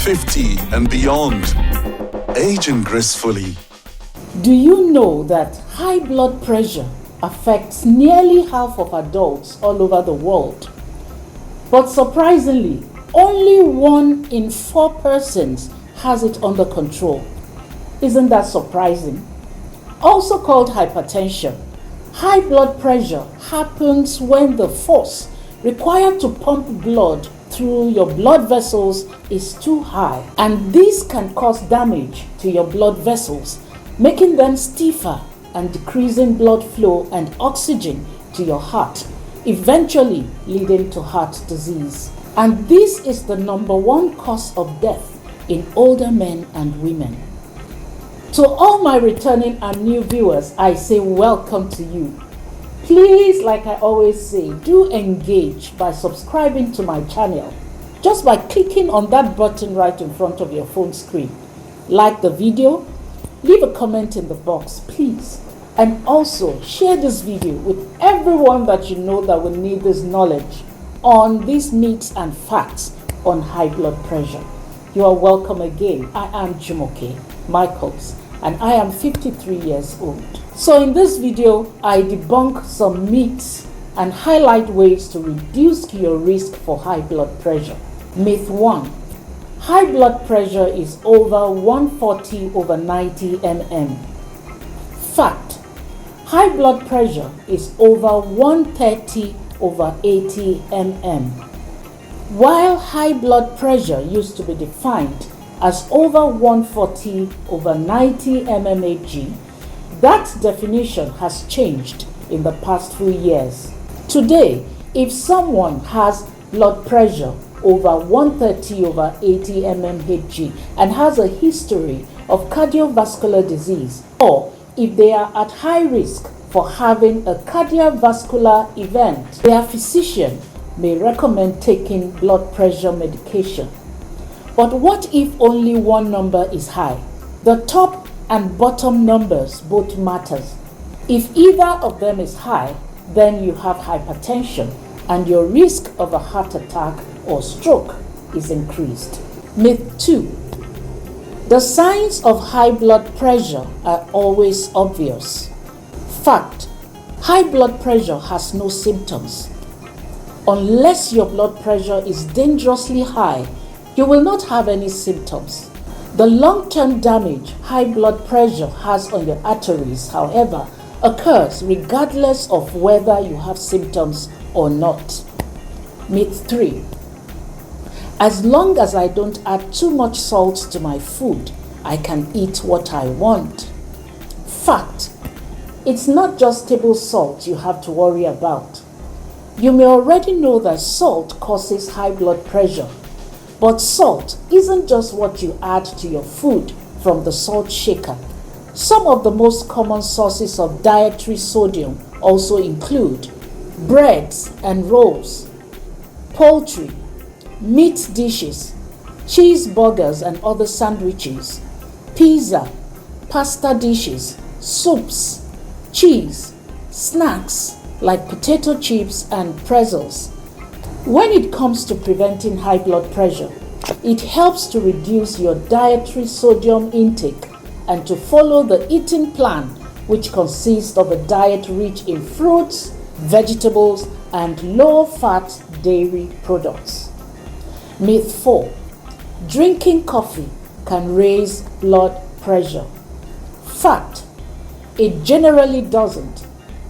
50 and beyond. Aging gracefully. Do you know that high blood pressure affects nearly half of adults all over the world? But surprisingly, only 1 in 4 persons has it under control. Isn't that surprising? Also called hypertension, high blood pressure happens when the force required to pump blood through your blood vessels is too high, and this can cause damage to your blood vessels, making them stiffer and decreasing blood flow and oxygen to your heart, eventually leading to heart disease. And this is the #1 cause of death in older men and women. To all my returning and new viewers, I say welcome to you. Please, like I always say, do engage by subscribing to my channel just by clicking on that button right in front of your phone screen. Like the video, leave a comment in the box, please, and also share this video with everyone that you know that will need this knowledge on these myths and facts on high blood pressure. You are welcome again. I am Jumoke Michaels, and I am 53 years old. So in this video, I debunk some myths and highlight ways to reduce your risk for high blood pressure. Myth 1. High blood pressure is over 140/90 mm. Fact. High blood pressure is over 130/80 mm. While high blood pressure used to be defined as over 140/90 mmHg, that definition has changed in the past few years. Today, if someone has blood pressure over 130/80 mmHg and has a history of cardiovascular disease, or if they are at high risk for having a cardiovascular event, their physician may recommend taking blood pressure medication. But what if only one number is high? The top and bottom numbers both matters. If either of them is high, then you have hypertension and your risk of a heart attack or stroke is increased. Myth 2. The signs of high blood pressure are always obvious. Fact. High blood pressure has no symptoms. Unless your blood pressure is dangerously high, you will not have any symptoms. The long-term damage high blood pressure has on your arteries, however, occurs regardless of whether you have symptoms or not. Myth 3. As long as I don't add too much salt to my food, I can eat what I want. Fact. It's not just table salt you have to worry about. You may already know that salt causes high blood pressure, but salt isn't just what you add to your food from the salt shaker. Some of the most common sources of dietary sodium also include breads and rolls, poultry, meat dishes, cheeseburgers and other sandwiches, pizza, pasta dishes, soups, cheese, snacks like potato chips and pretzels. When it comes to preventing high blood pressure, it helps to reduce your dietary sodium intake and to follow the eating plan, which consists of a diet rich in fruits, vegetables, and low-fat dairy products. Myth 4. Drinking coffee can raise blood pressure. Fact. It generally doesn't,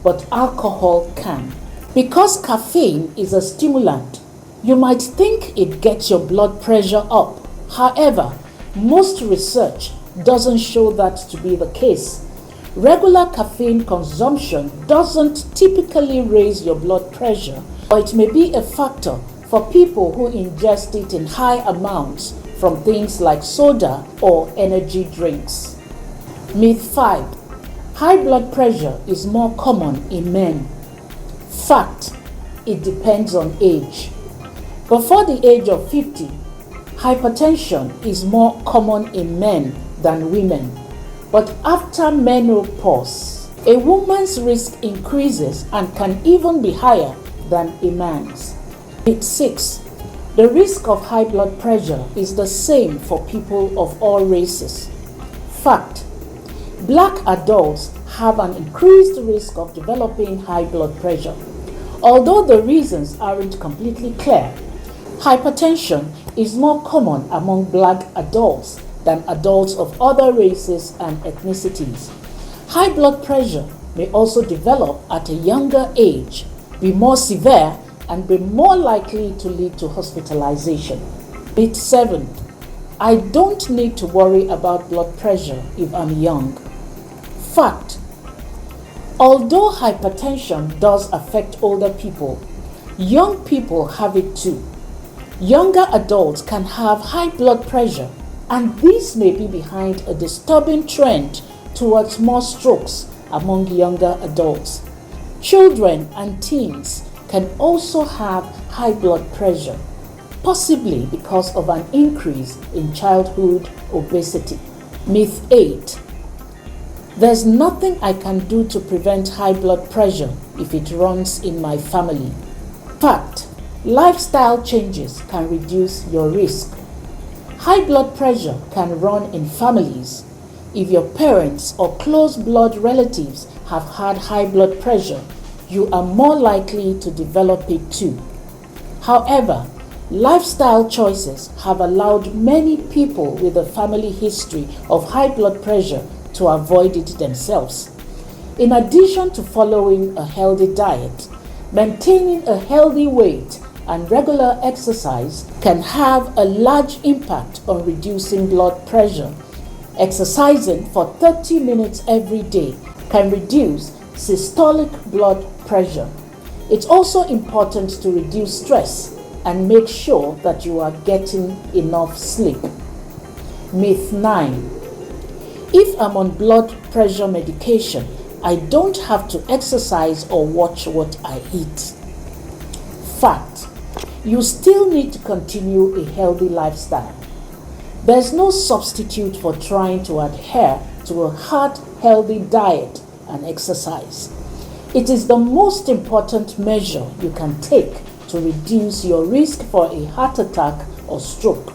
but alcohol can. Because caffeine is a stimulant, you might think it gets your blood pressure up. However, most research doesn't show that to be the case. Regular caffeine consumption doesn't typically raise your blood pressure, or it may be a factor for people who ingest it in high amounts from things like soda or energy drinks. Myth 5. High blood pressure is more common in men. Fact. It depends on age. Before the age of 50, hypertension is more common in men than women. But after menopause, a woman's risk increases and can even be higher than a man's. Myth 6. The risk of high blood pressure is the same for people of all races. Fact: Black adults have an increased risk of developing high blood pressure. Although the reasons aren't completely clear, hypertension is more common among Black adults than adults of other races and ethnicities. High blood pressure may also develop at a younger age, be more severe, and be more likely to lead to hospitalization. Myth 7. I don't need to worry about blood pressure if I'm young. Fact: Although hypertension does affect older people, young people have it too. Younger adults can have high blood pressure, and this may be behind a disturbing trend towards more strokes among younger adults. Children and teens can also have high blood pressure, possibly because of an increase in childhood obesity. Myth 8. There's nothing I can do to prevent high blood pressure if it runs in my family. Fact: Lifestyle changes can reduce your risk. High blood pressure can run in families. If your parents or close blood relatives have had high blood pressure, you are more likely to develop it too. However, lifestyle choices have allowed many people with a family history of high blood pressure to avoid it themselves. In addition to following a healthy diet, maintaining a healthy weight and regular exercise can have a large impact on reducing blood pressure. Exercising for 30 minutes every day can reduce systolic blood pressure. It's also important to reduce stress and make sure that you are getting enough sleep. Myth 9. If I'm on blood pressure medication, I don't have to exercise or watch what I eat. Fact: You still need to continue a healthy lifestyle. There's no substitute for trying to adhere to a heart-healthy diet and exercise. It is the most important measure you can take to reduce your risk for a heart attack or stroke.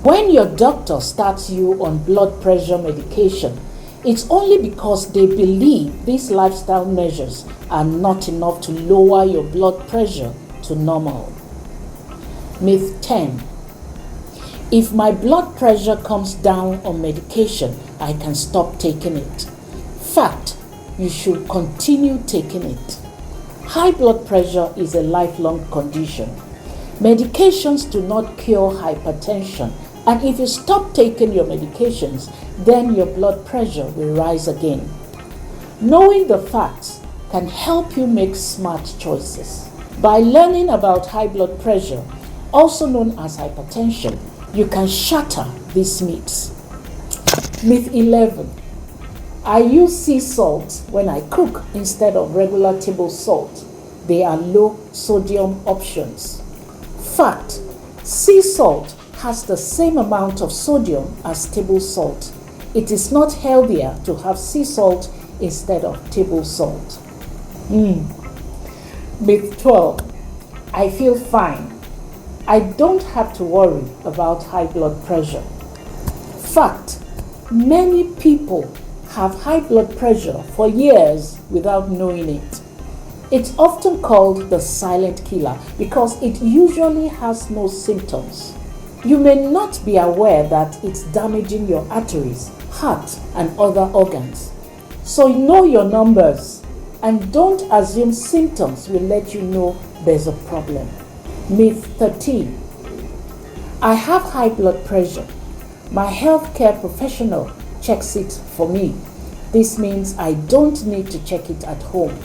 When your doctor starts you on blood pressure medication, it's only because they believe these lifestyle measures are not enough to lower your blood pressure to normal. Myth 10. If my blood pressure comes down on medication, I can stop taking it. Fact: You should continue taking it. High blood pressure is a lifelong condition. Medications do not cure hypertension, and if you stop taking your medications, then your blood pressure will rise again. Knowing the facts can help you make smart choices. By learning about high blood pressure, also known as hypertension, you can shatter these myths. Myth 11. I use sea salt when I cook instead of regular table salt. They are low sodium options. Fact: Sea salt has the same amount of sodium as table salt. It is not healthier to have sea salt instead of table salt. Myth 12. I feel fine. I don't have to worry about high blood pressure. Fact: Many people have high blood pressure for years without knowing it. It's often called the silent killer because it usually has no symptoms. You may not be aware that it's damaging your arteries, heart, and other organs. So know your numbers and don't assume symptoms will let you know there's a problem. Myth 13. I have high blood pressure. My healthcare professional checks it for me. This means I don't need to check it at home.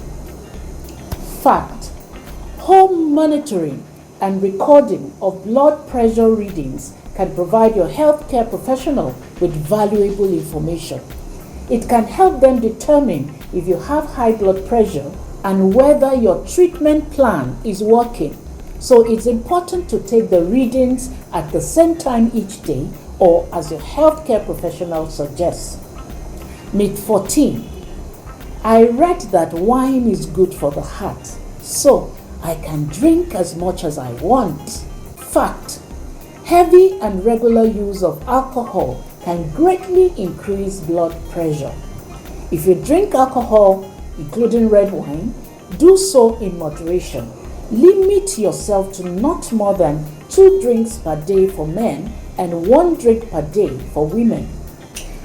Fact: Home monitoring and recording of blood pressure readings can provide your healthcare professional with valuable information. It can help them determine if you have high blood pressure and whether your treatment plan is working. So it's important to take the readings at the same time each day or as your healthcare professional suggests. Myth 14. I read that wine is good for the heart, so I can drink as much as I want. fact, heavy and regular use of alcohol can greatly increase blood pressure. If you drink alcohol, including red wine, do so in moderation. Limit yourself to not more than 2 drinks per day for men and 1 drink per day for women.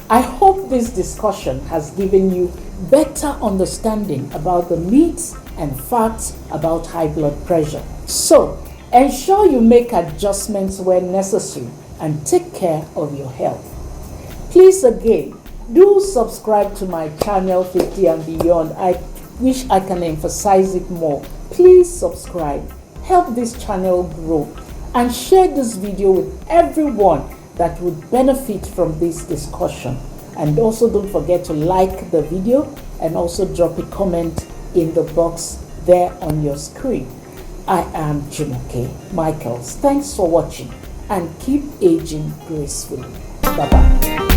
I hope this discussion has given you better understanding about the myths and facts about high blood pressure. So, ensure you make adjustments where necessary and take care of your health. Please again, do subscribe to my channel 50 and Beyond. I wish I can emphasize it more. Please subscribe, help this channel grow, and share this video with everyone that would benefit from this discussion. And also don't forget to like the video and also drop a comment in the box there on your screen. I am Jumoke Michaels. Thanks for watching and keep aging gracefully. Bye-bye.